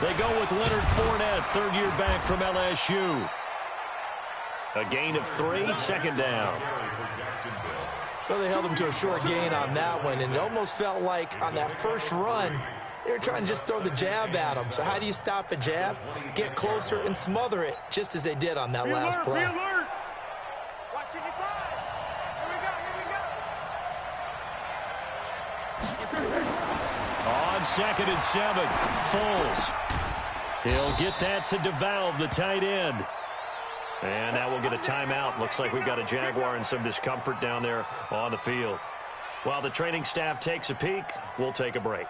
They go with Leonard Fournette, third-year back from LSU. A gain of 3, second down. Well, they held him to a short gain on that one, and it almost felt like on that first run, they were trying to just throw the jab at him. So how do you stop a jab? Get closer and smother it, just as they did on that last play. On 2nd and 7, Foles. He'll get that to DeValve, the tight end. And now we'll get a timeout. Looks like we've got a Jaguar in some discomfort down there on the field. While the training staff takes a peek, we'll take a break.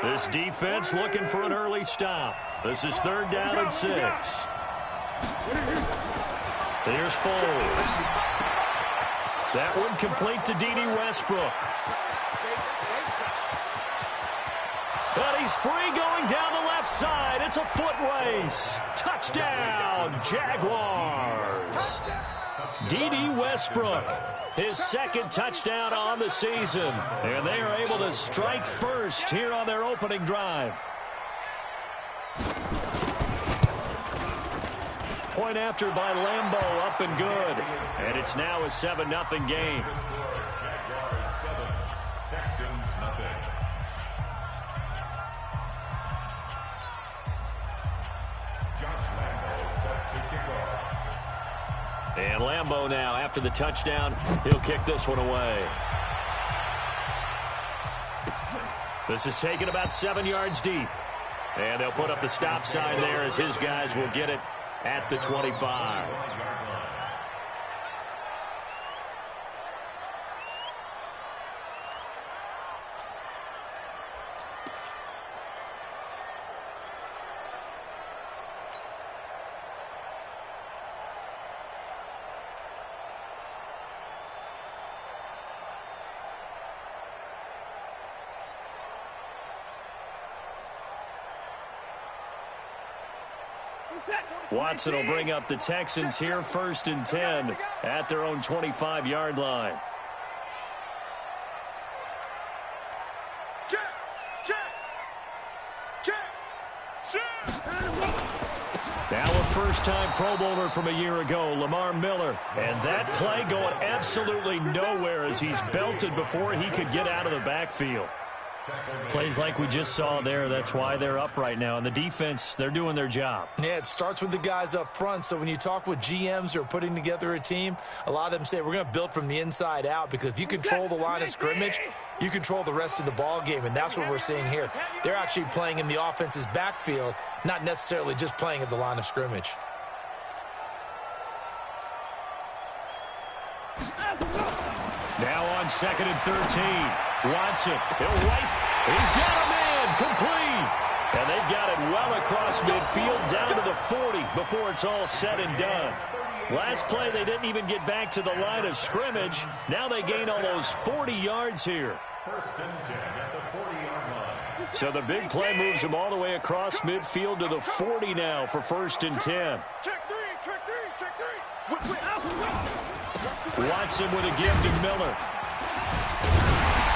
This defense looking for an early stop. This is 3rd down and 6. Here's Foles. That one complete to D.D. Westbrook. But he's free going down the left side. It's a foot race. Touchdown, Jaguars. D.D. Westbrook, his 2nd touchdown on the season. And they are able to strike first here on their opening drive. Point after by Lambeau, up and good. And it's now a 7-0 game. Jaguars 7, Texans nothing. Josh Lambeau set to kick off. And Lambeau now, after the touchdown, he'll kick this one away. This is taken about 7 yards deep. And they'll put up the stop sign there as his guys will get it at the 25. Watson will bring up the Texans here, 1st and 10 at their own 25-yard line. Now a first-time Pro Bowler from a year ago, Lamar Miller. And that play going absolutely nowhere as he's belted before he could get out of the backfield. Plays like we just saw there. That's why they're up right now. And the defense, they're doing their job. Yeah, it starts with the guys up front. So when you talk with GMs who are putting together a team, a lot of them say we're going to build from the inside out, because if you control the line of scrimmage, you control the rest of the ball game. And that's what we're seeing here. They're actually playing in the offense's backfield, not necessarily just playing at the line of scrimmage. Now on 2nd and 13. Watson, he'll wipe. He's got him in, complete. And they've got it well across midfield down to the 40 before it's all said and done. Last play, they didn't even get back to the line of scrimmage. Now they gain almost 40 yards here. 1st and 10 at the 40-yard line. So the big play moves them all the way across midfield to the 40 now for 1st and 10. Check three. Watson with a give to Miller.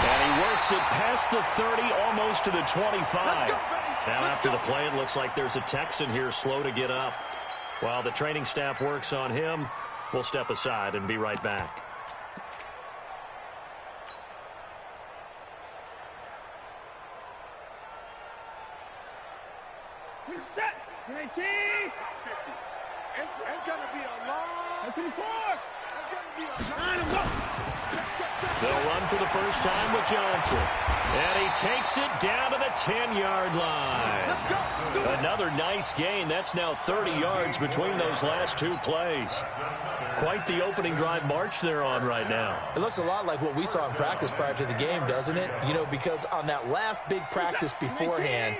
And he works it past the 30, almost to the 25. Now after the play, it looks like there's a Texan here slow to get up. While the training staff works on him, we'll step aside and be right back. We set. 19. It's going to be a long. 54. It's going to be a long. They'll run for the first time with Johnson. And he takes it down to the 10-yard line. Another nice gain. That's now 30 yards between those last 2 plays. Quite the opening drive march they're on right now. It looks a lot like what we saw in practice prior to the game, doesn't it? You know, because on that last big practice beforehand,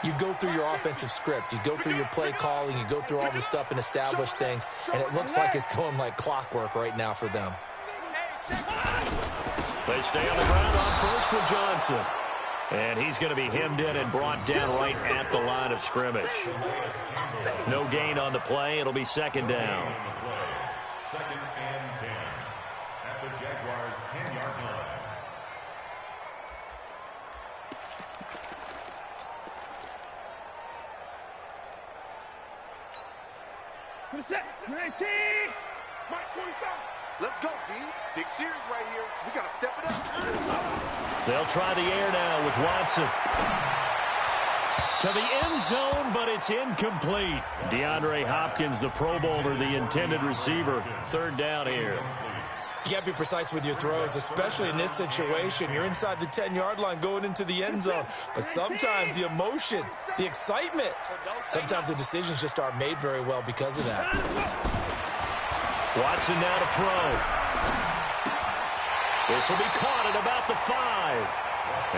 you go through your offensive script. You go through your play calling. You go through all the stuff and establish things. And it looks like it's going like clockwork right now for them. They stay on the ground on first with Johnson. And he's going to be hemmed in and brought down right at the line of scrimmage. No gain on the play. It'll be second down. Second and 10 at the Jaguars' 10-yard line. Put a set. 19. Mike, 27. Let's go, D. Big series right here. We got to step it up. They'll try the air now with Watson. To the end zone, but it's incomplete. DeAndre Hopkins, the Pro Bowler, the intended receiver. Third down here. You got to be precise with your throws, especially in this situation. You're inside the 10-yard line going into the end zone. But sometimes the emotion, the excitement, sometimes the decisions just aren't made very well because of that. Watson now to throw. This will be caught at about the 5.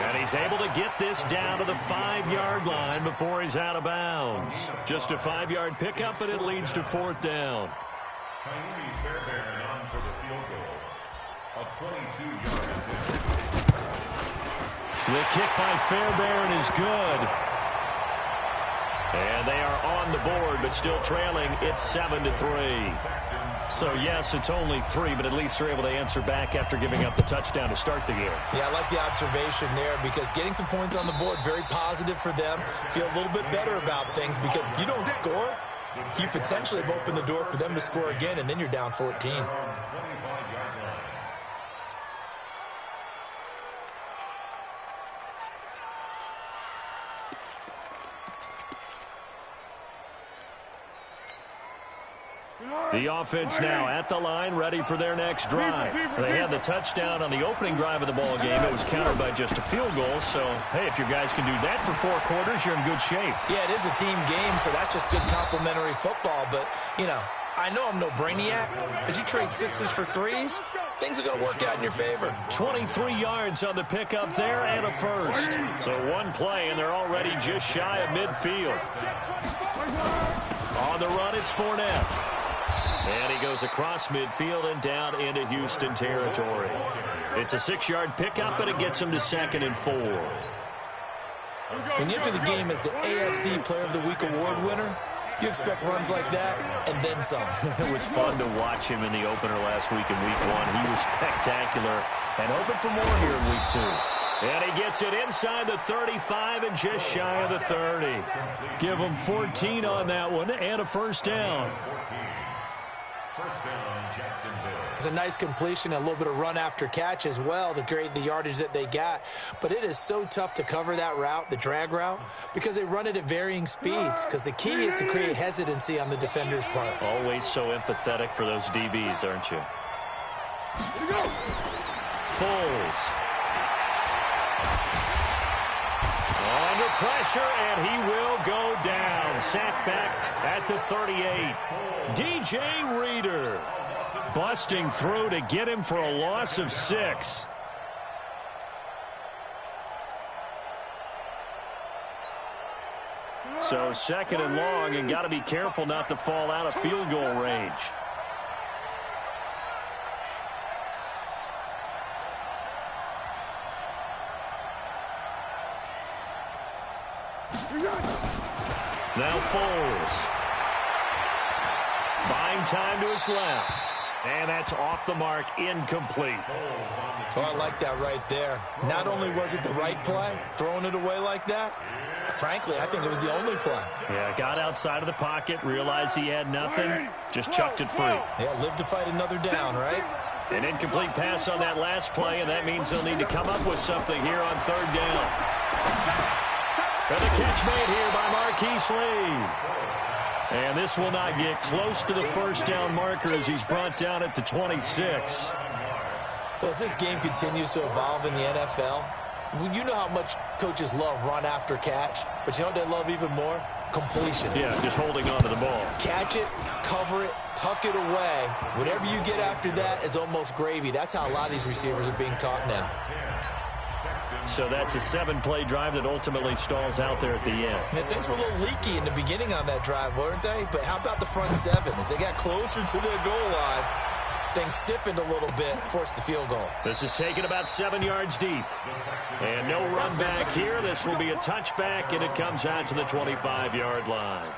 And he's able to get this down to the 5-yard line before he's out of bounds. Just a 5-yard pickup, and it leads to fourth down. Kaimi Fairbairn on for the field goal. A 22-yard attempt. The kick by Fairbairn is good. And they are on the board, but still trailing. It's 7-3. So, yes, it's only 3, but at least they're able to answer back after giving up the touchdown to start the game. Yeah, I like the observation there because getting some points on the board, very positive for them. Feel a little bit better about things because if you don't score, you potentially have opened the door for them to score again, and then you're down 14. The offense now at the line, ready for their next drive. They had the touchdown on the opening drive of the ball game. It was countered by just a field goal. So, hey, if your guys can do that for 4 quarters, you're in good shape. Yeah, it is a team game, so that's just good complementary football. But, you know, I know I'm no brainiac, but you trade 6s for 3s, things are going to work out in your favor. 23 yards on the pickup there and a first. So one play, and they're already just shy of midfield. On the run, it's Fournette. And he goes across midfield and down into Houston territory. It's a 6-yard pickup, and it gets him to 2nd and 4. When you enter the game as the AFC Player of the Week award winner, you expect runs like that and then some. It was fun to watch him in the opener last week in Week 1. He was spectacular and hoping for more here in Week 2. And he gets it inside the 35 and just shy of the 30. Give him 14 on that one and a first down. First down, Jacksonville. It's a nice completion, a little bit of run after catch as well to create the yardage that they got. But it is so tough to cover that route, the drag route, because they run it at varying speeds. Because the key is to create hesitancy on the defender's part. Always so empathetic for those DBs, aren't you? Foles. Under pressure, and he will go down. Sacked back at the 38. DJ Reader busting through to get him for a loss of 6. So 2nd and long, and got to be careful not to fall out of field goal range. Now Foles. Buying time to his left. And that's off the mark, incomplete. Oh, I like that right there. Not only was it the right play, throwing it away like that, frankly, I think it was the only play. Yeah, got outside of the pocket, realized he had nothing, just chucked it free. Yeah, live to fight another down, right? An incomplete pass on that last play, and that means they'll need to come up with something here on 3rd down. And the catch made here by Marquise Lee. And this will not get close to the first down marker as he's brought down at the 26. Well, as this game continues to evolve in the NFL, you know how much coaches love run after catch, but you know what they love even more? Completion. Yeah, just holding on to the ball. Catch it, cover it, tuck it away. Whatever you get after that is almost gravy. That's how a lot of these receivers are being taught now. So that's a 7-play drive that ultimately stalls out there at the end. And things were a little leaky in the beginning on that drive, weren't they? But how about the front 7? As they got closer to the goal line, things stiffened a little bit, forced the field goal. This is taken about 7 yards deep. And no run back here. This will be a touchback, and it comes out to the 25-yard line.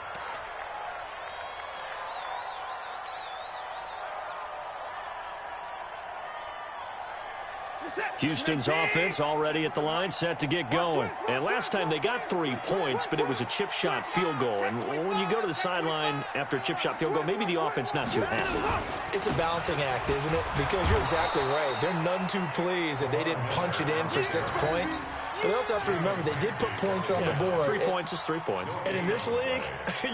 Houston's offense already at the line, set to get going. And last time they got 3 points, but it was a chip shot field goal. And when you go to the sideline after a chip shot field goal, maybe the offense not too happy. It's a balancing act, isn't it? Because you're exactly right. They're none too pleased that they didn't punch it in for 6 points. But they also have to remember they did put points on the board. 3 points is 3 points. And in this league,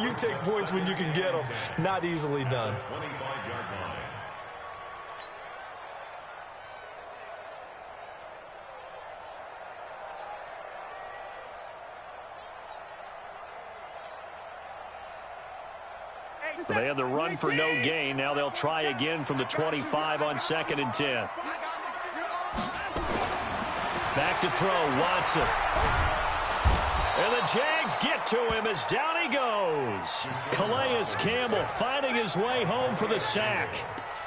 you take points when you can get them. Not easily done. 25-yard line. So they had the run for no gain. Now they'll try again from the 25 on 2nd and 10. Back to throw, Watson. And the Jags get to him as down he goes. Calais Campbell finding his way home for the sack.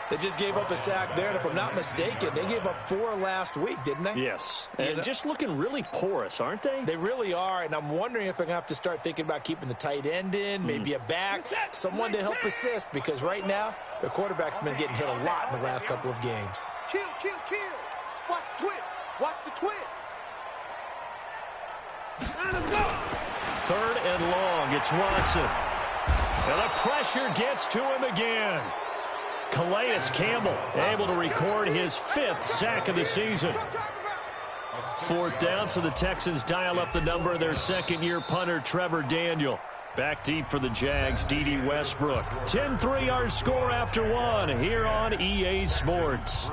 They just gave up a sack there, and if I'm not mistaken, they gave up 4 last week, didn't they? Yes, and just looking really porous, aren't they? They really are, and I'm wondering if they're going to have to start thinking about keeping the tight end in, maybe a back, someone to help assist, because right now, their quarterback's been getting hit a lot in the last couple of games. Kill. Watch the twist. Watch the twist. 3rd and long, it's Watson. And the pressure gets to him again. Calais Campbell able to record his 5th sack of the season. 4th down, so the Texans dial up the number of their second-year punter, Trevor Daniel. Back deep for the Jags, D.D. Westbrook. 10-3 our score after 1 here on EA Sports.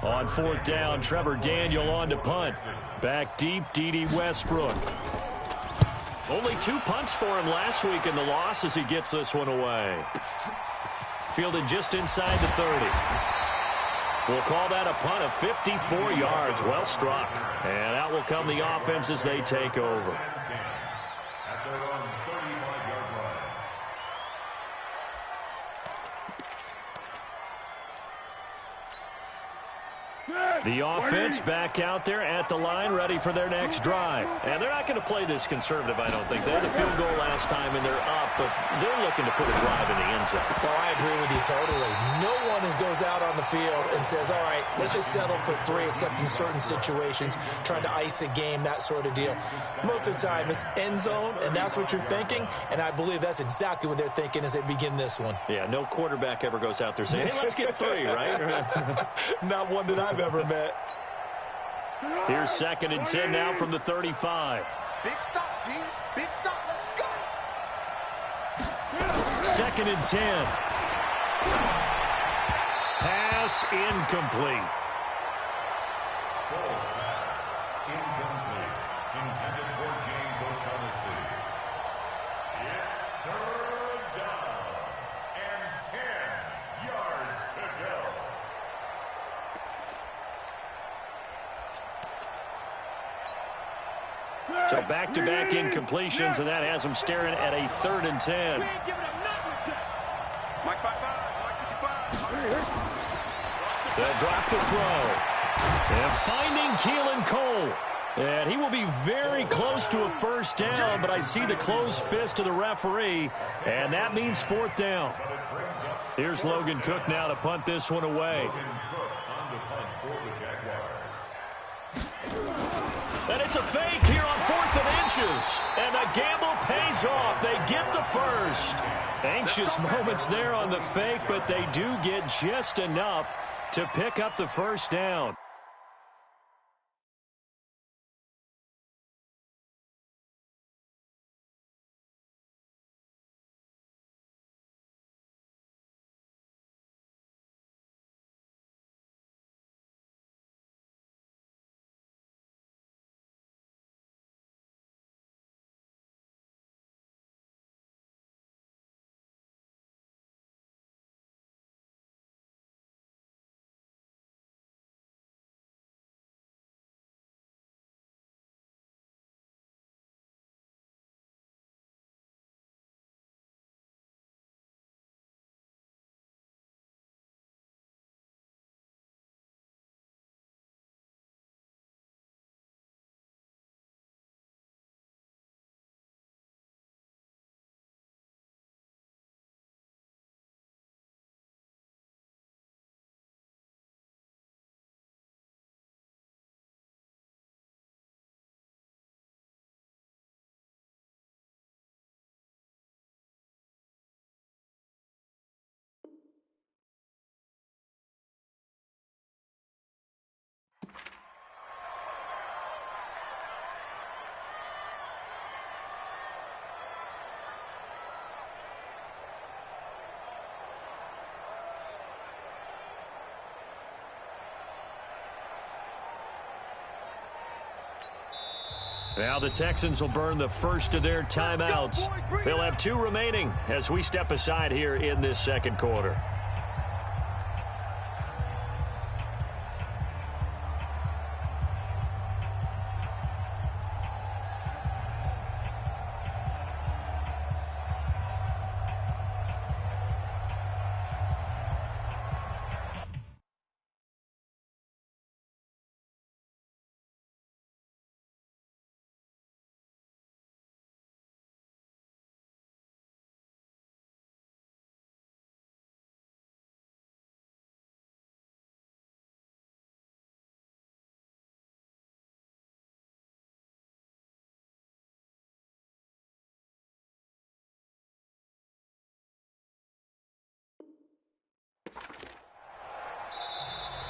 On 4th down, Trevor Daniel on to punt. Back deep, D.D. Westbrook. Only 2 punts for him last week in the loss as he gets this one away. Fielded just inside the 30. We'll call that a punt of 54 yards. Well struck. And out will come the offense as they take over. At their own 35-yard line. The offense back out there at the line, ready for their next drive. And they're not going to play this conservative, I don't think. They had the field goal last time, and they're up, but they're looking to put a drive in the end zone. Oh, I agree with you totally. No one goes out on the field and says, all right, let's just settle for 3, except in certain situations, trying to ice a game, that sort of deal. Most of the time, it's end zone, and that's what you're thinking, and I believe that's exactly what they're thinking as they begin this one. Yeah, no quarterback ever goes out there saying, hey, let's get 3, right? Not one that I've ever met. Here's 2nd and 10 now from the 35. Big stop, D. Big stop. Let's go. 2nd and 10. Pass incomplete. Ball's pass. Incomplete. Intended for James O'Shaughnessy. It's 3rd down. And 10 yards to go. So back-to-back incompletions, and that has them staring at a 3rd and 10. Mike 55. They'll drop the throw. And finding Keelan Cole. And he will be very close to a 1st down, but I see the closed fist of the referee, and that means 4th down. Here's Logan Cook now to punt this one away. And it's a fake here on 4th and inches. And the gamble pays off. They get the 1st. Anxious moments there on the fake, but they do get just enough to pick up the 1st down. Now the Texans will burn the first of their timeouts. They'll have 2 remaining as we step aside here in this second quarter.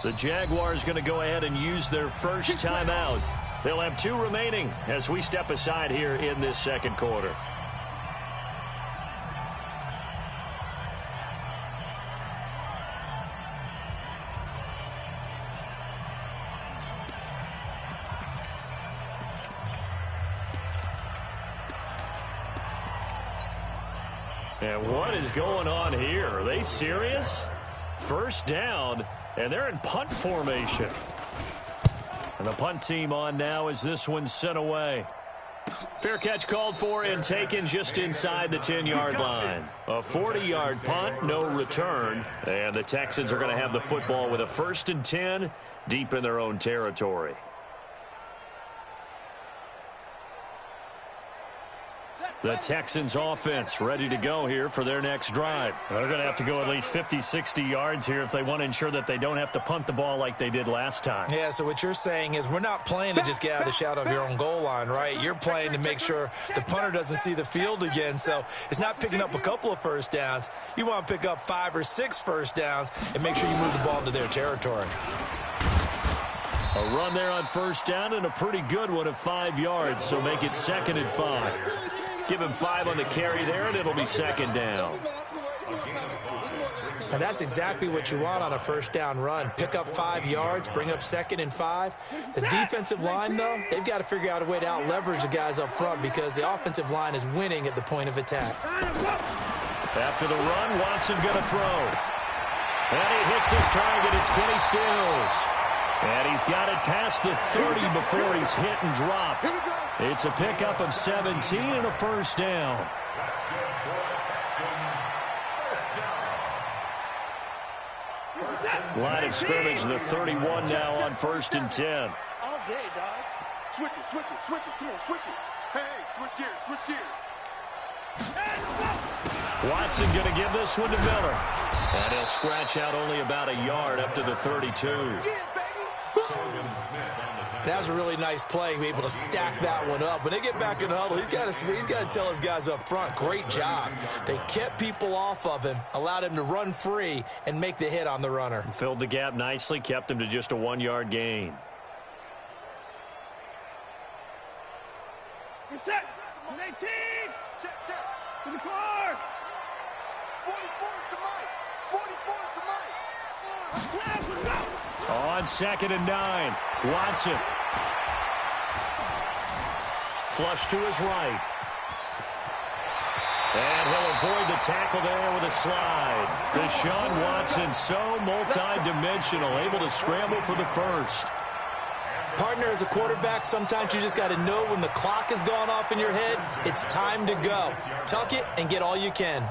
The Jaguars going to go ahead and use their first timeout. They'll have 2 remaining as we step aside here in this second quarter. And what is going on here? Are they serious? First down. And they're in punt formation. And the punt team on now as this one's sent away. Fair catch called for and taken just inside the 10-yard line. A 40-yard punt, no return. And the Texans are going to have the football with a 1st and 10 deep in their own territory. The Texans offense ready to go here for their next drive. They're going to have to go at least 50, 60 yards here if they want to ensure that they don't have to punt the ball like they did last time. Yeah, so what you're saying is we're not playing to just get out of the shadow of your own goal line, right? You're playing to make sure the punter doesn't see the field again. So it's not picking up a couple of first downs. You want to pick up 5 or 6 first downs and make sure you move the ball into their territory. A run there on first down and a pretty good one of 5 yards, so make it 2nd and 5. Give him 5 on the carry there, and it'll be 2nd down. And that's exactly what you want on a first down run. Pick up 5 yards, bring up 2nd and 5. The defensive line, though, they've got to figure out a way to out-leverage the guys up front because the offensive line is winning at the point of attack. After the run, Watson going to throw. And he hits his target. It's Kenny Stills. And he's got it past the 30 before he's hit and dropped. It's a pickup of 17 and a first down. Line of scrimmage, the 31 now on 1st and 10. All day, dog. Switch it, switch it, switch it. Come on, switch it. Hey, switch gears, switch gears. Watson going to give this one to Miller. And he'll scratch out only about a yard up to the 32. Yeah, baby. That was a really nice play, be able to stack that one up. When they get back in the huddle, he's got to tell his guys up front, great job. They kept people off of him, allowed him to run free and make the hit on the runner. Filled the gap nicely, kept him to just a 1-yard gain. Reset. 18. Check, check. To the car. 44 to Mike. 44 to Mike. On 2nd and 9, Watson. Flush to his right. And he'll avoid the tackle there with a slide. Deshaun Watson, so multi-dimensional, able to scramble for the first. Partner, as a quarterback, sometimes you just got to know when the clock has gone off in your head, it's time to go. Tuck it and get all you can.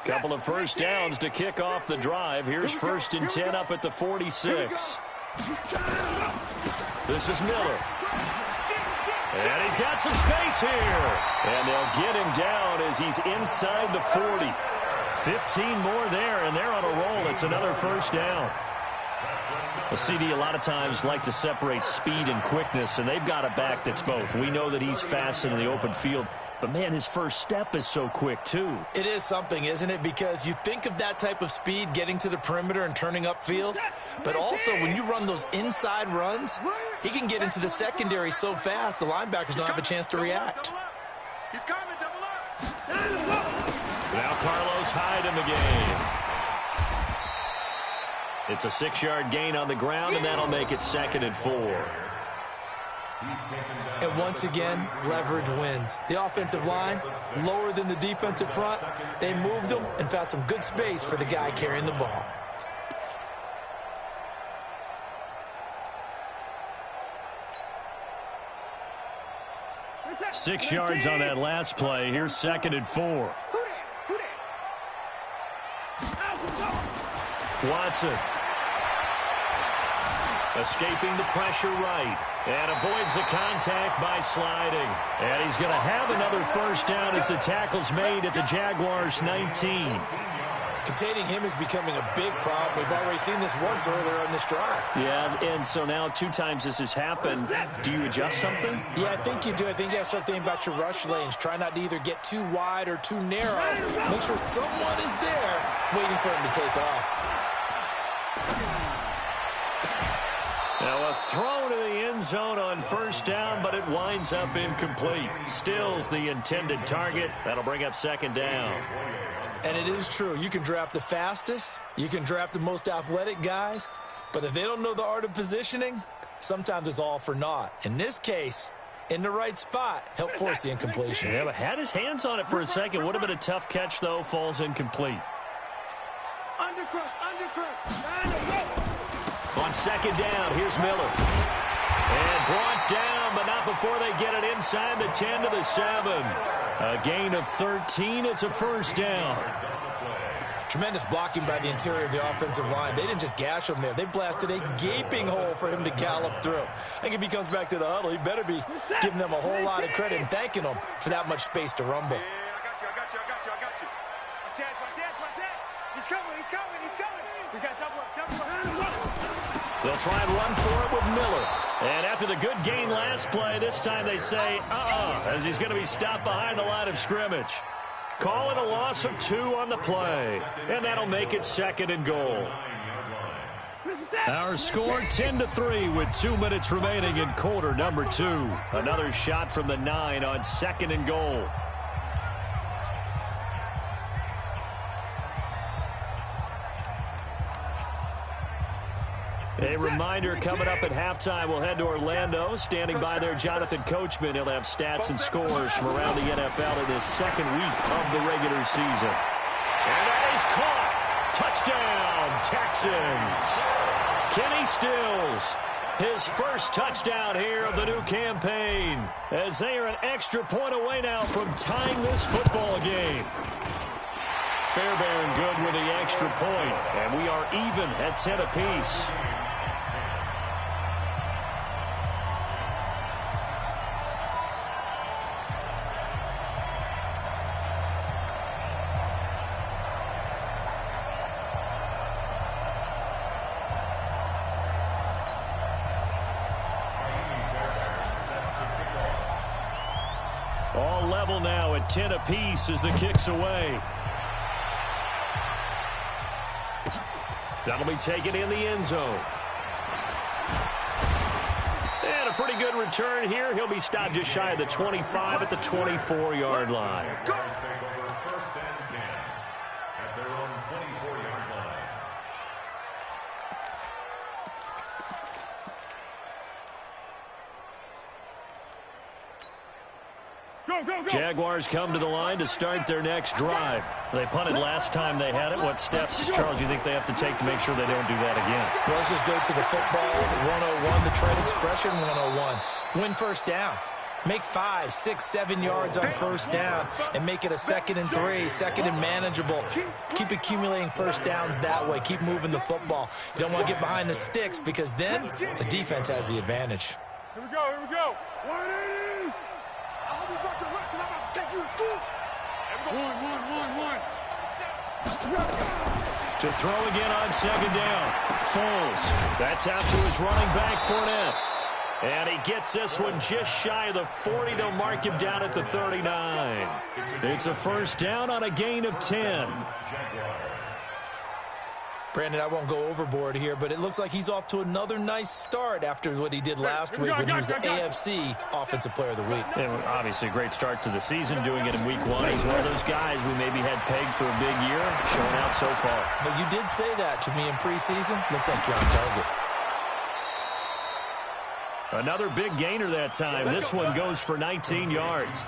Couple of first downs to kick off the drive. Here's 1st and 10 up at the 46. This is Miller. And he's got some space here. And they'll get him down as he's inside the 40. 15 more there, and they're on a roll. It's another first down. The CD a lot of times like to separate speed and quickness, and they've got a back that's both. We know that he's fast in the open field, but, man, his first step is so quick, too. It is something, isn't it? Because you think of that type of speed getting to the perimeter and turning upfield, but also when you run those inside runs, he can get into the secondary so fast the linebackers don't have a chance to react. He's coming, double up. Now Carlos Hyde in the game. It's a 6-yard gain on the ground, and that'll make it 2nd and 4. And once again, leverage wins. The offensive line, lower than the defensive front. They moved them and found some good space for the guy carrying the ball. Six yards on that last play. Here's 2nd and 4. Watson. Escaping the pressure right. And avoids the contact by sliding. And he's going to have another first down as the tackle's made at the Jaguars' 19. Containing him is becoming a big problem. We've already seen this once earlier in this drive. Yeah, and so now 2 times this has happened. Do you adjust something? Yeah, I think you do. I think you got to start thinking about your rush lanes. Try not to either get too wide or too narrow. Make sure someone is there waiting for him to take off. Now a throw to the end zone on first down, but it winds up incomplete. Still's the intended target. That'll bring up 2nd down. And it is true. You can draft the fastest. You can draft the most athletic guys. But if they don't know the art of positioning, sometimes it's all for naught. In this case, in the right spot, help force the incompletion. Yeah, but had his hands on it for a second. Would have been a tough catch, though. Falls incomplete. On 2nd down, here's Miller. And brought down, but not before they get it inside the 10 to the 7. A gain of 13. It's a first down. Tremendous blocking by the interior of the offensive line. They didn't just gash him there. They blasted a gaping hole for him to gallop through. I think if he comes back to the huddle, he better be giving them a whole lot of credit and thanking them for that much space to rumble. I got you. Watch out. He's coming. We got double up. They'll try and run for it with Miller. And after the good gain last play, this time they say, as he's going to be stopped behind the line of scrimmage. Call it a loss of 2 on the play. And that'll make it 2nd and goal. Our score 10-3 with 2 minutes remaining in quarter number 2. Another shot from the 9 on 2nd and goal. A reminder, coming up at halftime, we'll head to Orlando. Standing by there, Jonathan Coachman. He'll have stats and scores from around the NFL in this 2nd week of the regular season. And that is caught. Touchdown, Texans. Kenny Stills, his first touchdown here of the new campaign, as they are an extra point away now from tying this football game. Fairbairn good with the extra point, and we are even at 10 apiece. All level now at 10 apiece as the kick's away. That'll be taken in the end zone. And a pretty good return here. He'll be stopped just shy of the 25 at the 24-yard line. First and 10 at their own 24-yard line. Jaguars come to the line to start their next drive. They punted last time they had it. What steps, Charles, do you think they have to take to make sure they don't do that again? Well, let's just go to the football 101, the trade expression 101. Win first down. Make 5, 6, 7 yards on first down and make it a 2nd and 3, 2nd and manageable. Keep accumulating first downs that way. Keep moving the football. You don't want to get behind the sticks because then the defense has the advantage. Here we go. 180. I hope you brought your reps because I'm about to take you to school. One. To throw again on 2nd down. Foles. That's out to his running back, Fournette. And he gets this one just shy of the 40. They'll mark him down at the 39. It's a first down on a gain of 10. Brandon, I won't go overboard here, but it looks like he's off to another nice start after what he did last week when he was the AFC Offensive Player of the Week. And obviously a great start to the season, doing it in week 1. He's one of those guys we maybe had pegged for a big year, showing out so far. But you did say that to me in preseason. Looks like you're on target. Another big gainer that time. This one goes for 19 yards.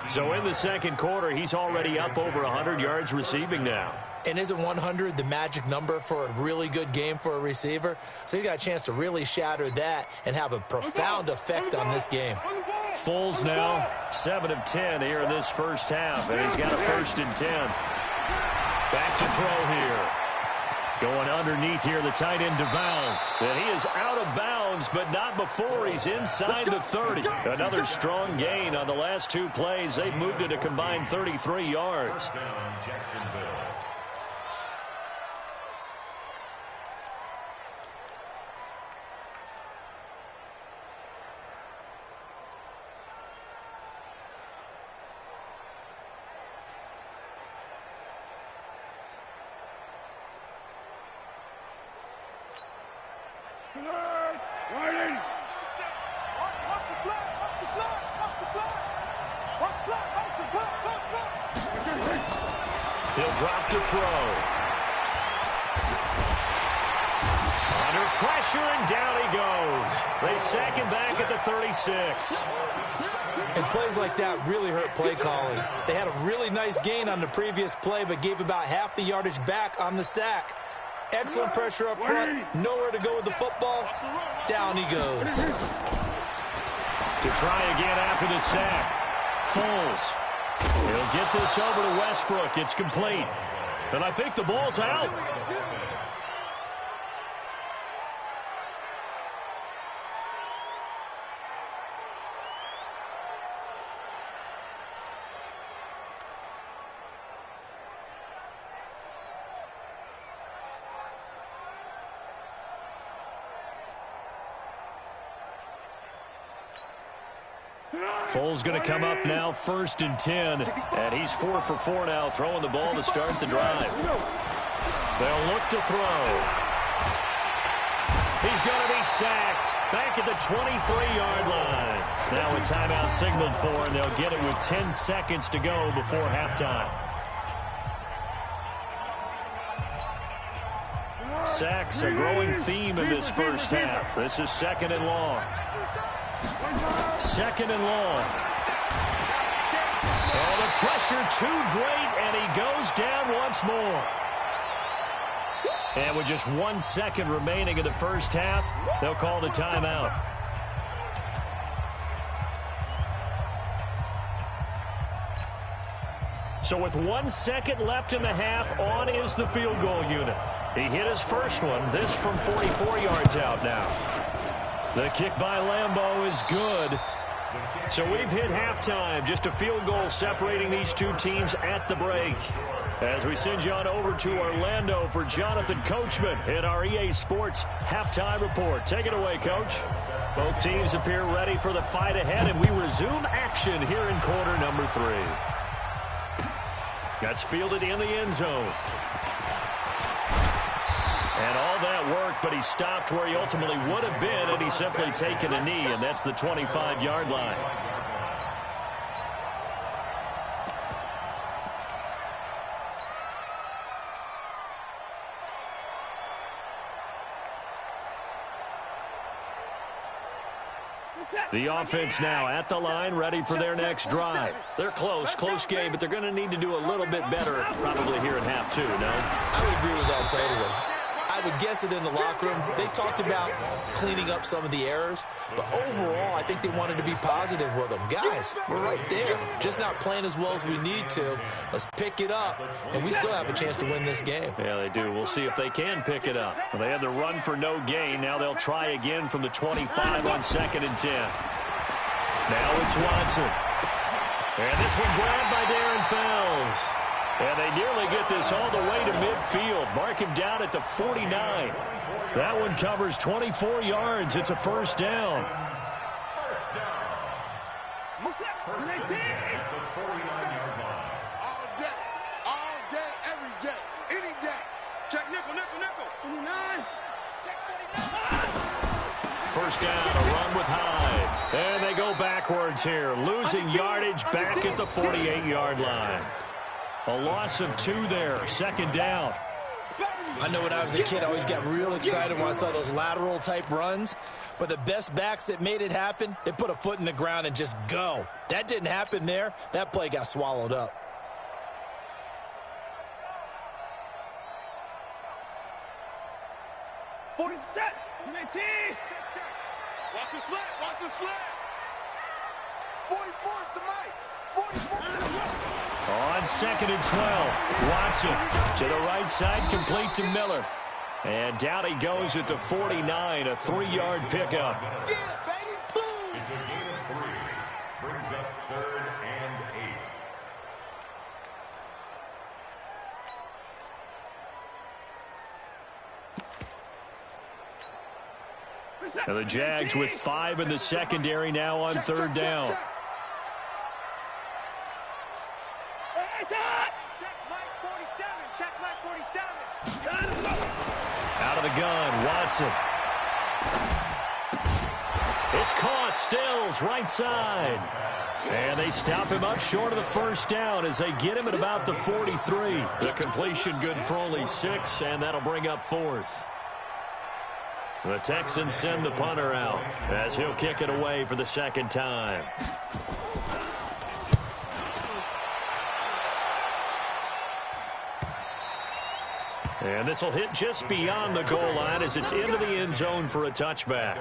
So in the second quarter, he's already up over 100 yards receiving now. And isn't 100 the magic number for a really good game for a receiver? So he got a chance to really shatter that and have a profound effect on this game. Foles now 7 of 10 here in this first half, and he's got a 1st and 10. Back to throw here. Going underneath here, the tight end DeValve. And he is out of bounds, but not before he's inside the 30. Another strong gain on the last 2 plays. They've moved it a combined 33 yards. He'll drop to throw. Under pressure, and down he goes. They sack him back at the 36. And plays like that really hurt play calling. They had a really nice gain on the previous play, but gave about half the yardage back on the sack. Excellent pressure up front. Nowhere to go with the football. Down he goes. To try again after the sack. Foles. He'll get this over to Westbrook. It's complete. And I think the ball's out. Foles going to come up now, 1st and 10. And he's 4 for 4 now, throwing the ball to start the drive. They'll look to throw. He's going to be sacked back at the 23-yard line. Now a timeout signaled for, and they'll get it with 10 seconds to go before halftime. Sacks, a growing theme in this first half. This is 2nd and long. 2nd and long. Oh, the pressure too great, and he goes down once more. And with just 1 second remaining in the first half, they'll call the timeout. So with 1 second left in the half, on is the field goal unit. He hit his first one, this from 44 yards out now. The kick by Lambeau is good. So we've hit halftime. Just a field goal separating these two teams at the break. As we send you on over to Orlando for Jonathan Coachman in our EA Sports halftime report. Take it away, Coach. Both teams appear ready for the fight ahead, and we resume action here in quarter number 3. That's fielded in the end zone. And all that work, but he stopped where he ultimately would have been had he simply taken a knee, and that's the 25-yard line. The offense now at the line, ready for their next drive. They're close game, but they're going to need to do a little bit better probably here in half 2, no? I would agree with that totally. I would guess it in the locker room. They talked about cleaning up some of the errors, but overall, I think they wanted to be positive with them. Guys, we're right there. Just not playing as well as we need to. Let's pick it up, and we still have a chance to win this game. Yeah, they do. We'll see if they can pick it up. Well, they had the run for no gain. Now they'll try again from the 25 on 2nd and 10. Now it's Watson. And this one grabbed by Darren Fells. And they nearly get this all the way to midfield. Mark him down at the 49. That one covers 24 yards. It's a first down. All day, every first down, a run with Hyde. And they go backwards here, losing yardage back at the 48-yard line. A loss of 2 there, second down. I know when I was a kid, I always got real excited when I saw those lateral-type runs. But the best backs that made it happen, they put a foot in the ground and just go. That didn't happen there. That play got swallowed up. Watch the slant. Watch the slant. 44 is the mic. 44. On second and 12, Watson to the right side, complete to Miller. And down he goes at the 49, a 3-yard pickup. Yeah, baby, boom. It's a gain of 3. Brings up 3rd and 8. And the Jags with 5 in the secondary now on third down. Check Mike 47. Check Mike 47. Out of the gun, Watson. It's caught, Stills, right side. And they stop him up short of the first down as they get him at about the 43. The completion good for only 6, and that'll bring up 4th. The Texans send the punter out as he'll kick it away for the second time. And this will hit just beyond the goal line as it's into the end zone for a touchback.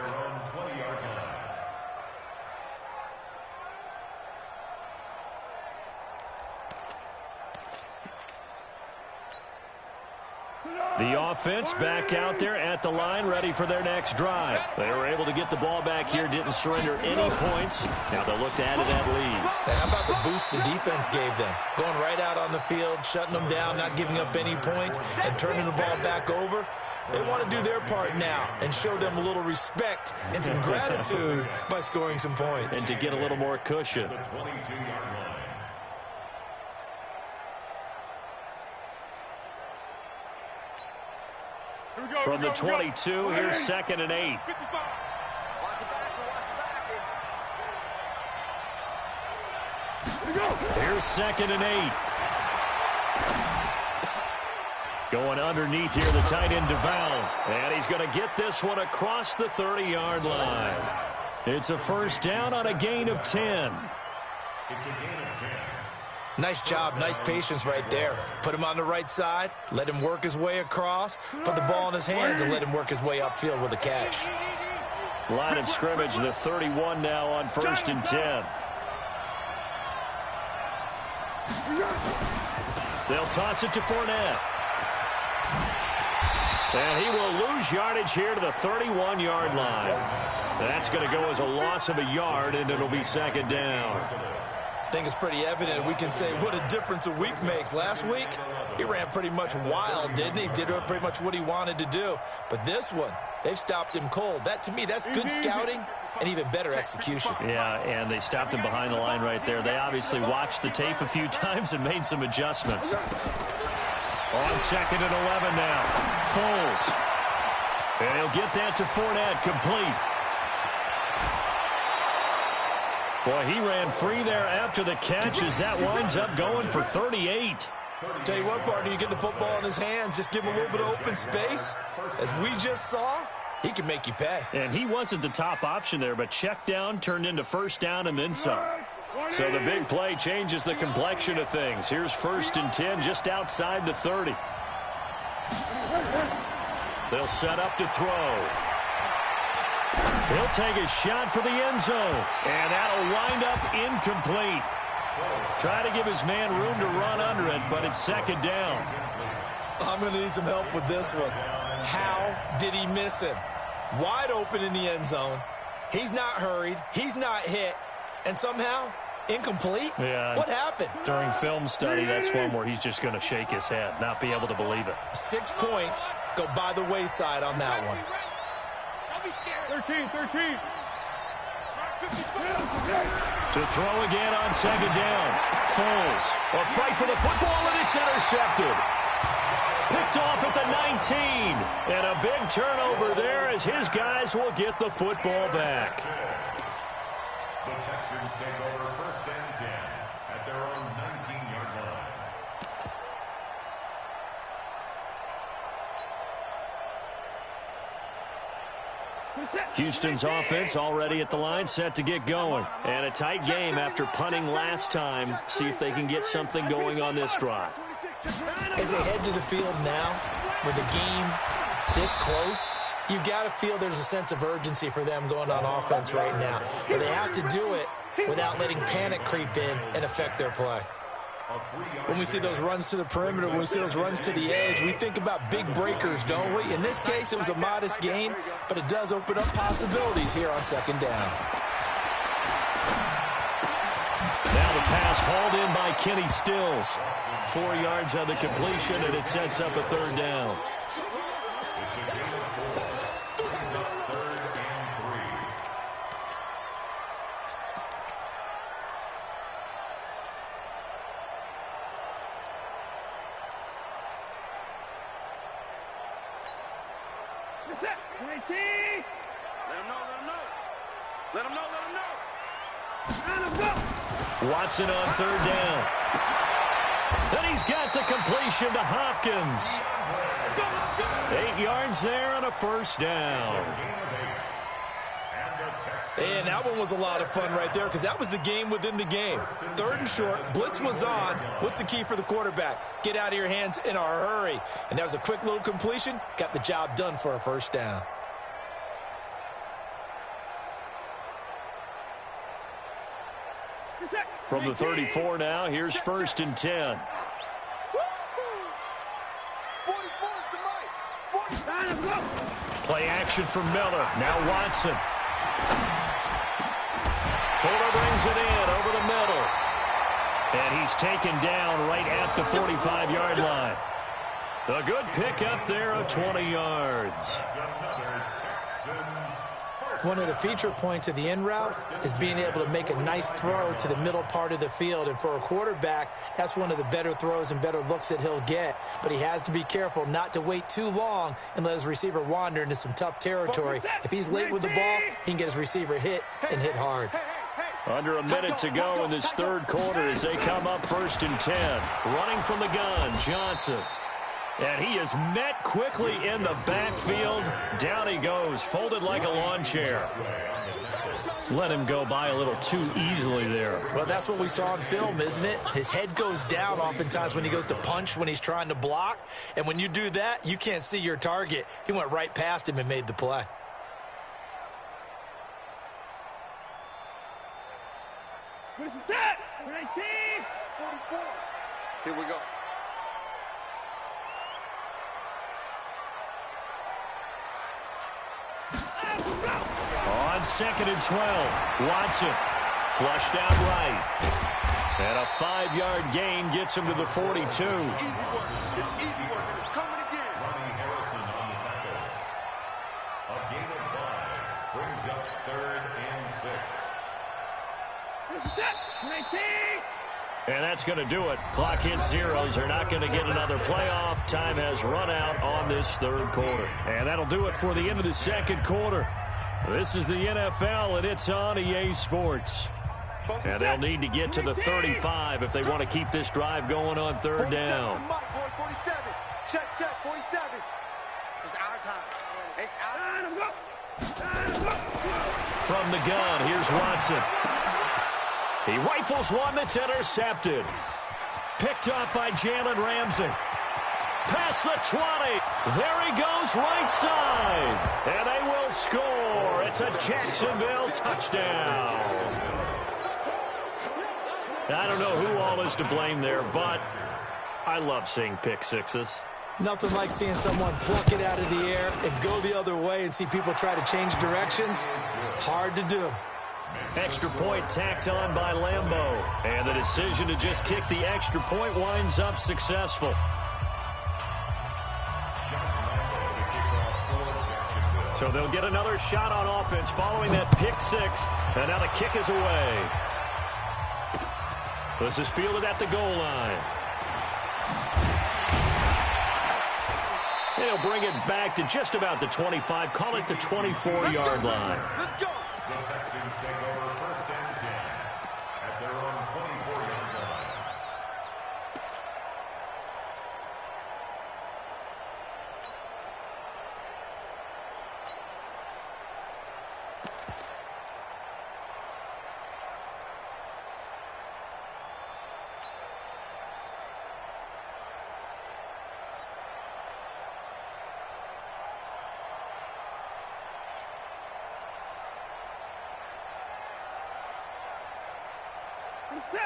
The offense back out there at the line, ready for their next drive. They were able to get the ball back here, didn't surrender any points. Now they'll look to add to that lead. Hey, how about the boost the defense gave them? Going right out on the field, shutting them down, not giving up any points, and turning the ball back over. They want to do their part now and show them a little respect and some gratitude by scoring some points. And to get a little more cushion. The 22-yard line. From the 22, here's second and 8. Here's second and 8. Going underneath here, the tight end DeValve. And he's going to get this one across the 30-yard line. It's a first down on a gain of 10. It's a gain of 10. Nice job, nice patience right there. Put him on the right side, let him work his way across, put the ball in his hands, and let him work his way upfield with a catch. Line of scrimmage, the 31 now on first and 10. They'll toss it to Fournette. And he will lose yardage here to the 31-yard line. That's going to go as a loss of a yard, and it'll be second down. I think it's pretty evident. We can say what a difference a week makes. Last week, he ran pretty much wild, didn't he? Did pretty much what he wanted to do. But this one, they've stopped him cold. That, to me, that's good scouting and even better execution. Yeah, and they stopped him behind the line right there. They obviously watched the tape a few times and made some adjustments. On second and 11 now. Foles. And he'll get that to Fournette, complete. Boy, he ran free there after the catch as that winds up going for 38. Tell you what, partner, you get the football in his hands, just give him a little bit of open space. As we just saw, he can make you pay. And he wasn't the top option there, but check down turned into first down and then some. So the big play changes the complexion of things. Here's first and 10 just outside the 30. They'll set up to throw. He'll take a shot for the end zone, and that'll wind up incomplete. Try to give his man room to run under it, but it's second down. I'm going to need some help with this one. How did he miss him? Wide open in the end zone. He's not hurried. He's not hit. And somehow, incomplete? Yeah. What happened? During film study, that's one where he's just going to shake his head, not be able to believe it. 6 points go by the wayside on that one. 13. To throw again on second down. Foles. A fight for the football, and it's intercepted. Picked Picked off at the 19. And a big turnover there as his guys will get the football back. The Texans take over 1st and 10 at their own 19-yard line. Houston's offense already at the line, set to get going. And a tight game after punting last time. See if they can get something going on this drive. As they head to the field now, with the game this close, you've got to feel there's a sense of urgency for them going on offense right now. But they have to do it without letting panic creep in and affect their play. When we see those runs to the perimeter, when we see those runs to the edge, we think about big breakers, don't we? In this case, it was a modest gain, but it does open up possibilities here on 2nd down. Now the pass hauled in by Kenny Stills. 4 yards on the completion, and it sets up a 3rd down. Watson on 3rd down. And he's got the completion to Hopkins. 8 yards there on a 1st down. And that one was a lot of fun right there because that was the game within the game. 3rd and short, blitz was on. What's the key for the quarterback? Get out of your hands in a hurry. And that was a quick little completion. Got the job done for a 1st down. From the 34 now, here's 1st and 10. Play action from Miller. Now Watson. Fuller brings it in over the middle. And he's taken down right at the 45-yard line. A good pickup there of 20 yards. One of the feature points of the in route is being able to make a nice throw to the middle part of the field. And for a quarterback, that's one of the better throws and better looks that he'll get. But he has to be careful not to wait too long and let his receiver wander into some tough territory. If he's late with the ball, he can get his receiver hit and hit hard. Under a minute to go in this 3rd quarter as they come up 1st and 10. Running from the gun, Johnson. And he is met quickly in the backfield. Down he goes, folded like a lawn chair. Let him go by a little too easily there. Well, that's what we saw in film, isn't it? His head goes down oftentimes when he goes to punch, when he's trying to block. And when you do that, you can't see your target. He went right past him and made the play. What is that? 19, 44. Here we go. On 2nd and 12, Watson flushed out right. And a 5-yard gain gets him to the 42. It's easy work. It's coming again. Ronnie Harrison on the tackle. A gain of 5 brings up 3rd and 6. What is that? 19. And that's going to do it. Clock hits zeros. They're not going to get another playoff. Time has run out on this 3rd quarter. And that'll do it for the end of the 2nd quarter. This is the NFL, and it's on EA Sports. And they'll need to get to the 35 if they want to keep this drive going on 3rd down. 47. Check, 47. It's our time. It's our time. From the gun, here's Watson. He rifles one that's intercepted. Picked up by Jalen Ramsey. Past the 20. There he goes right side. And they will score. It's a Jacksonville touchdown. I don't know who all is to blame there, but I love seeing pick sixes. Nothing like seeing someone pluck it out of the air and go the other way and see people try to change directions. Hard to do. Extra point tacked on by Lambeau. And the decision to just kick the extra point winds up successful. So they'll get another shot on offense following that pick six. And now the kick is away. This is fielded at the goal line. They'll bring it back to just about the 25, call it the 24-yard line. Let's go. The Texans take over first and 10 at their own 24-yard line.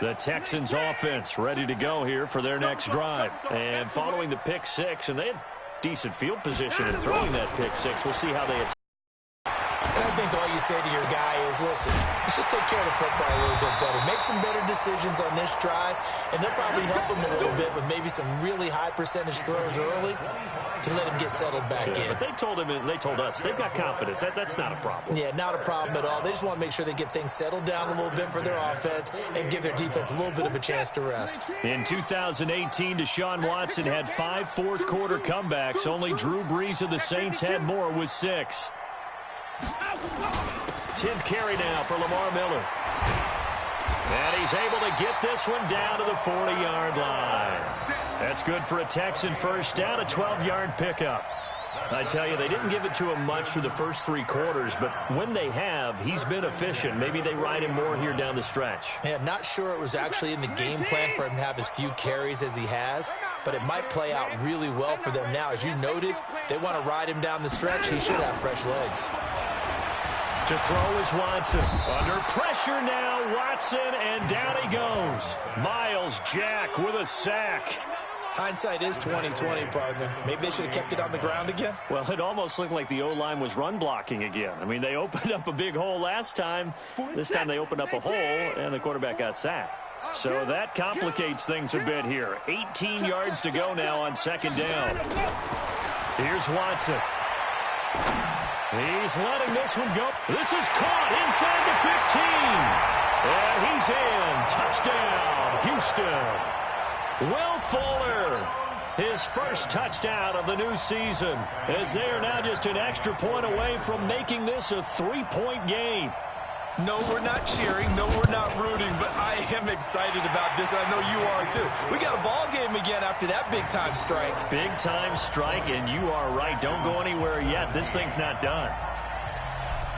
The Texans offense ready to go here for their next drive. And following the pick six, and they had decent field position in throwing that pick six. We'll see how they attack. And I think all you say to your guy is, listen, let's just take care of the football a little bit better. Make some better decisions on this drive, and they'll probably help him a little bit with maybe some really high percentage throws early to let him get settled back in. But they told him, and they told us, they've got confidence. That's not a problem. Yeah, not a problem at all. They just want to make sure they get things settled down a little bit for their offense and give their defense a little bit of a chance to rest. In 2018, Deshaun Watson had 5 fourth-quarter comebacks. Only Drew Brees of the Saints had more with 6. 10th carry now for Lamar Miller. And he's able to get this one down to the 40-yard line. That's good for a Texan first down, a 12-yard pickup. I tell you, they didn't give it to him much through the first 3 quarters, but when they have, he's been efficient. Maybe they ride him more here down the stretch. Yeah, I'm not sure it was actually in the game plan for him to have as few carries as he has, but it might play out really well for them now. As you noted, they want to ride him down the stretch. He should have fresh legs. To throw is Watson. Under pressure now, Watson, and down he goes. Miles Jack with a sack. Hindsight is 20/20, partner. Maybe they should have kept it on the ground again. Well, it almost looked like the O-line was run blocking again. I mean, they opened up a big hole last time. This time they opened up a hole, and the quarterback got sacked. So that complicates things a bit here. 18 yards to go now on second down. Here's Watson. He's letting this one go. This is caught inside the 15. And he's in. Touchdown, Houston. Will Fuller, his first touchdown of the new season, as they are now just an extra point away from making this a 3-point game. No, we're not cheering. No, we're not rooting, but I am excited about this. I know you are, too. We got a ball game again after that big-time strike. Big-time strike, and you are right. Don't go anywhere yet. This thing's not done.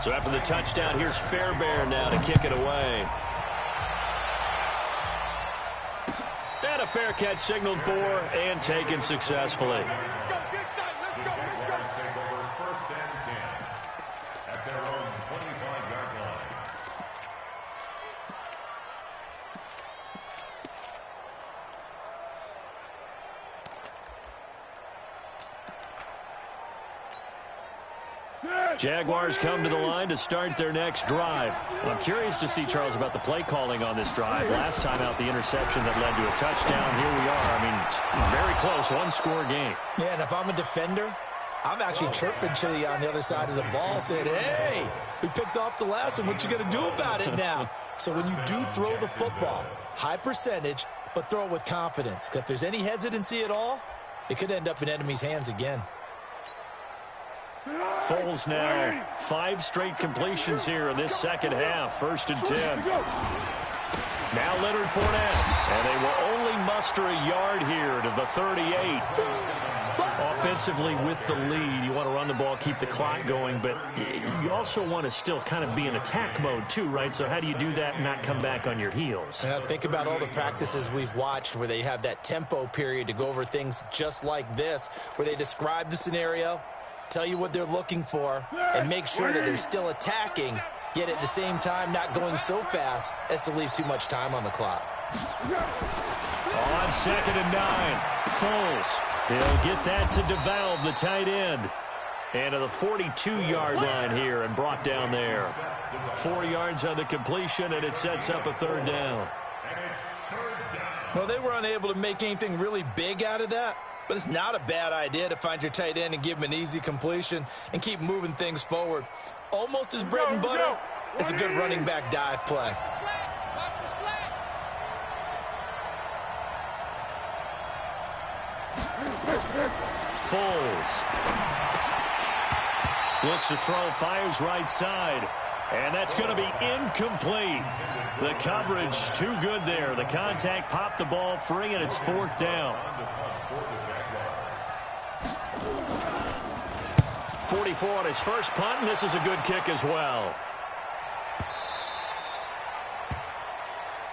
So after the touchdown, here's Fairbairn now to kick it away. And a fair catch signaled for and taken successfully. Jaguars come to the line to start their next drive. I'm curious to see, Charles, about the play calling on this drive. Last time out, the interception that led to a touchdown. Here we are. I mean, very close, one-score game. Yeah, and if I'm a defender, I'm actually chirping Chili on the other side of the ball, saying, hey, we picked off the last one. What you going to do about it now? So when you do throw the football, high percentage, but throw it with confidence. Because if there's any hesitancy at all, it could end up in enemy's hands again. Foles now 5 straight completions here in this second half. 1st and 10. Now Leonard Fournette. And they will only muster a yard here to the 38. Offensively with the lead, you want to run the ball, keep the clock going, but you also want to still kind of be in attack mode too, right? So how do you do that and not come back on your heels? Think about all the practices we've watched where they have that tempo period to go over things just like this, where they describe the scenario, tell you what they're looking for, and make sure that they're still attacking, yet at the same time not going so fast as to leave too much time on the clock. On 2nd and 9, Foles. He'll get that to DeValve, the tight end. And to the 42-yard line here and brought down there. 4 yards on the completion, and it sets up a 3rd down. Well, they were unable to make anything really big out of that. But it's not a bad idea to find your tight end and give him an easy completion and keep moving things forward. Almost as bread and butter as a good running back dive play. Foles. Looks to throw, fires right side. And that's going to be incomplete. The coverage too good there. The contact popped the ball free, and it's 4th down. 44 on his first punt, and this is a good kick as well.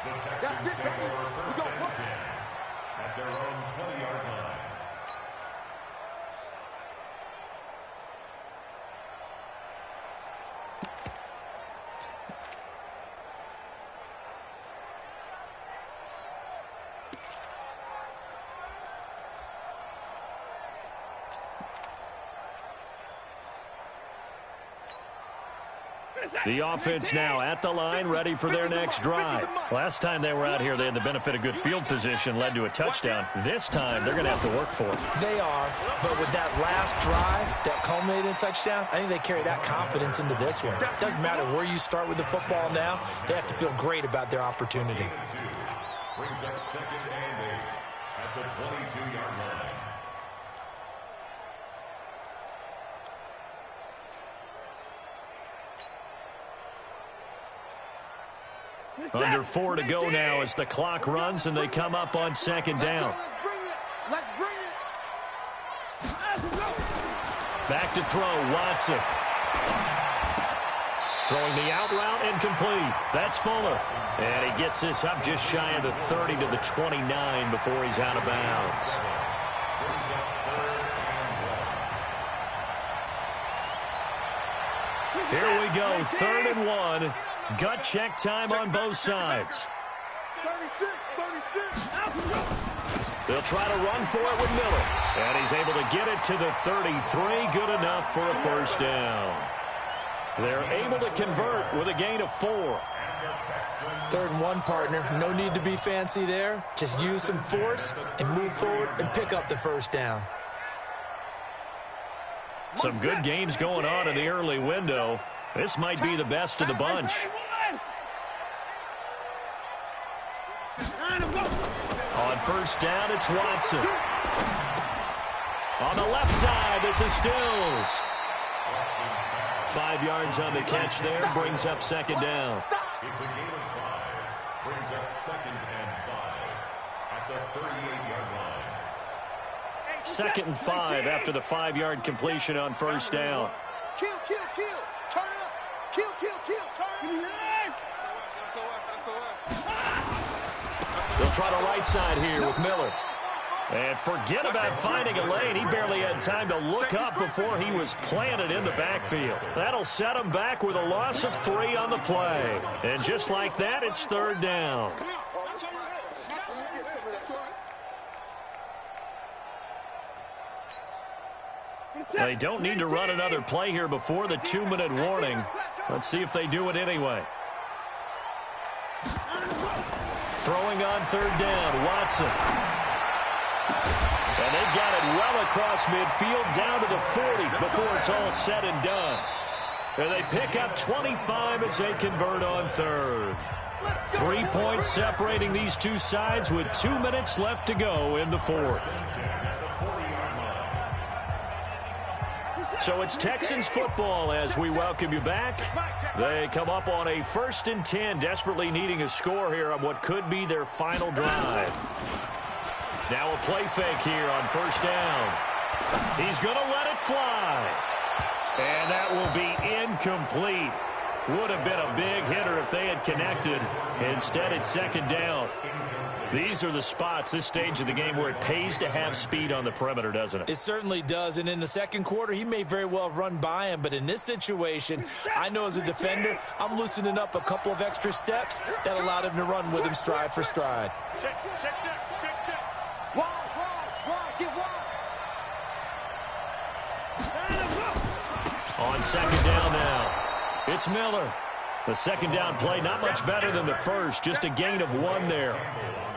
The Texans take over first and 10 at their own 20-yard line. The offense now at the line, ready for their next drive. Last time they were out here, they had the benefit of good field position, led to a touchdown. This time, they're going to have to work for it. They are, but with that last drive that culminated in a touchdown, I think they carry that confidence into this one. It doesn't matter where you start with the football now. They have to feel great about their opportunity. Brings up 2nd and 8 at the 22-yard line. Under 4 to go now as the clock runs and they come up on 2nd down. Let's bring it. Back to throw, Watson. Throwing the out route, incomplete. That's Fuller. And he gets this up just shy of the 30 to the 29 before he's out of bounds. Here we go, 3rd and 1. Gut check time on both sides. 36. They'll try to run for it with Miller. And he's able to get it to the 33. Good enough for a first down. They're able to convert with a gain of 4. 3rd and 1, partner. No need to be fancy there. Just use some force and move forward and pick up the first down. Some good games going on in the early window. This might be the best of the bunch. On first down, it's Watson. On the left side, this is Stills. 5 yards on the catch there, brings up 2nd down. It's a gain of 5. Brings up 2nd and 5 at the 38-yard line. 2nd and 5 after the 5-yard completion on first down. Kill. Turn it up. Kill. Turn it up. They'll try the right side here with Miller. And forget about finding a lane. He barely had time to look up before he was planted in the backfield. That'll set him back with a loss of 3 on the play. And just like that, it's 3rd down. They don't need to run another play here before the 2-minute warning. Let's see if they do it anyway. Throwing on 3rd down, Watson. And they got it well across midfield down to the 40 before it's all said and done. And they pick up 25 as they convert on 3rd. 3 points separating these two sides with 2 minutes left to go in the 4th. So it's Texans football as we welcome you back. They come up on a 1st and 10, desperately needing a score here on what could be their final drive. Now a play fake here on first down. He's going to let it fly. And that will be incomplete. Would have been a big hitter if they had connected. Instead, it's 2nd down. These are the spots, this stage of the game, where it pays to have speed on the perimeter, doesn't it? It certainly does, and in the 2nd quarter, he may very well have run by him, but in this situation, I know as a defender, I'm loosening up a couple of extra steps that allowed him to run with him stride for stride. Check. Wide, get wide. On 2nd down now, it's Miller. The 2nd down play, not much better than the first, just a gain of 1 there.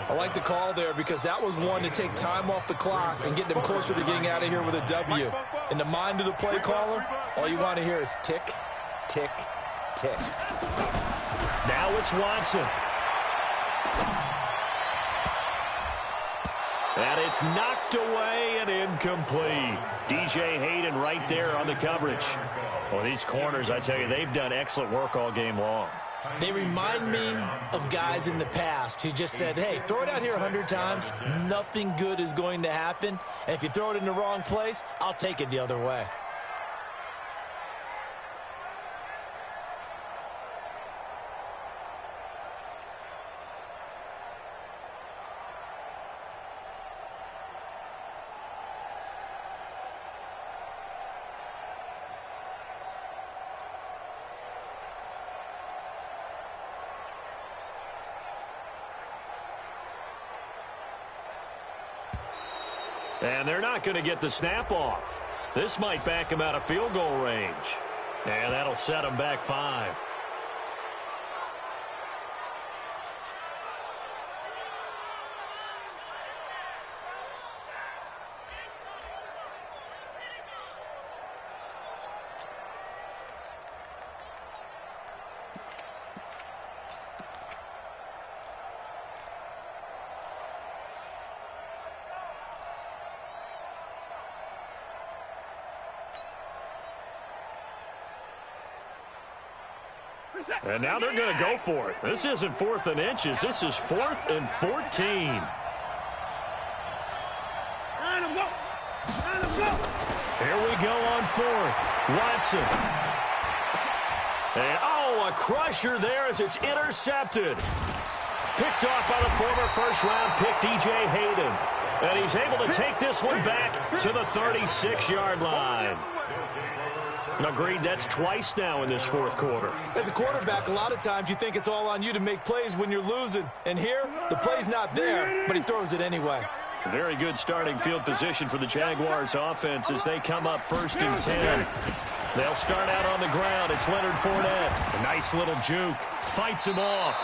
I like the call there because that was one to take time off the clock and get them closer to getting out of here with a W. In the mind of the play caller, all you want to hear is tick, tick, tick. Now it's Watson. And it's knocked away and incomplete. DJ Hayden right there on the coverage. Well, these corners, I tell you, they've done excellent work all game long. They remind me of guys in the past who just said, hey, throw it out here 100 times. Nothing good is going to happen. And if you throw it in the wrong place, I'll take it the other way. And they're not going to get the snap off. This might back him out of field goal range. And that'll set him back 5. And now they're going to go for it. This isn't 4th and inches. This is 4th and 14. Here we go on 4th. Watson. And, oh, a crusher there as it's intercepted. Picked off by the former first-round pick, DJ Hayden. And he's able to take this one back to the 36-yard line. Agreed, that's twice now in this 4th quarter. As a quarterback, a lot of times you think it's all on you to make plays when you're losing. And here, the play's not there, but he throws it anyway. Very good starting field position for the Jaguars offense as they come up 1st and 10. They'll start out on the ground. It's Leonard Fournette. A nice little juke. Fights him off.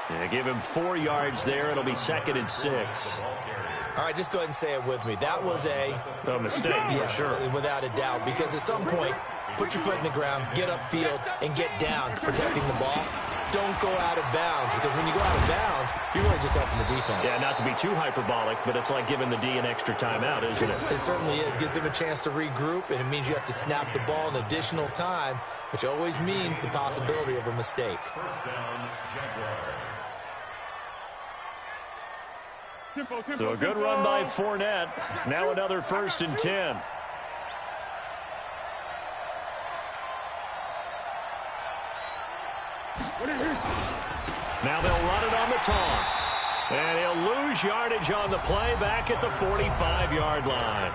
And give him 4 yards there. It'll be 2nd and 6. All right, just go ahead and say it with me. That was a mistake, yeah, for sure. Without a doubt, because at some point, put your foot in the ground, get upfield, and get down protecting the ball. Don't go out of bounds, because when you go out of bounds, you're really just helping the defense. Yeah, not to be too hyperbolic, but it's like giving the D an extra timeout, isn't it? It certainly is. Gives them a chance to regroup, and it means you have to snap the ball an additional time, which always means the possibility of a mistake. First down, Jaguars. So a good run by Fournette. Now another 1st and 10. Now they'll run it on the toss. And he'll lose yardage on the play back at the 45-yard line.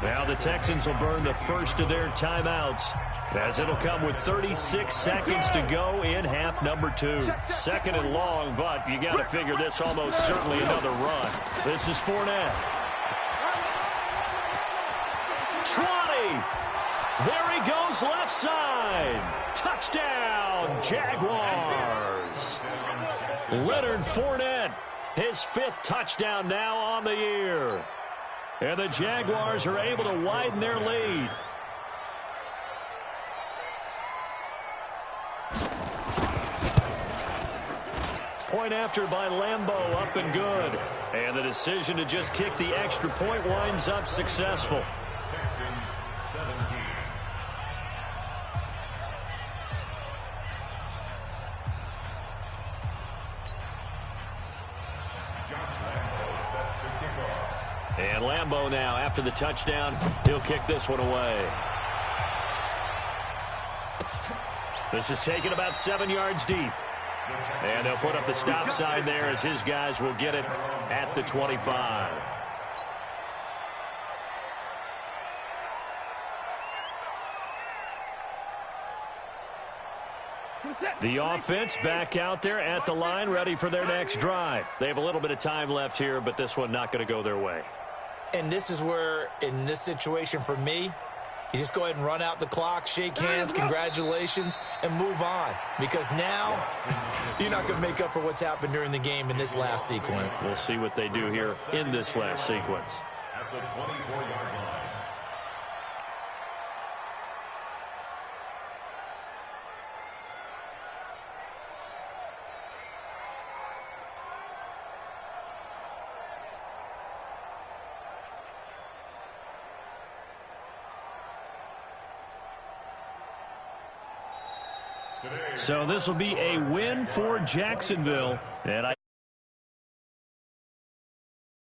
Now the Texans will burn the first of their timeouts, as it'll come with 36 seconds to go in half number 2. 2nd and long, but you got to figure this almost certainly another run. This is Fournette. 20. There he goes left side. Touchdown, Jaguars. Leonard Fournette, his 5th touchdown now on the year. And the Jaguars are able to widen their lead. Point after by Lambeau, up and good. And the decision to just kick the extra point winds up successful. Texans 17. And Lambeau now, after the touchdown, he'll kick this one away. This is taken about 7 yards deep. And they'll put up the stop sign there as his guys will get it at the 25. The offense back out there at the line, ready for their next drive. They have a little bit of time left here, but this one not going to go their way. And this is where, in this situation for me, you just go ahead and run out the clock, shake hands, congratulations, and move on. Because now, you're not going to make up for what's happened during the game in this last sequence. We'll see what they do here in this last sequence. At the 24-yard line. So this will be a win for Jacksonville. And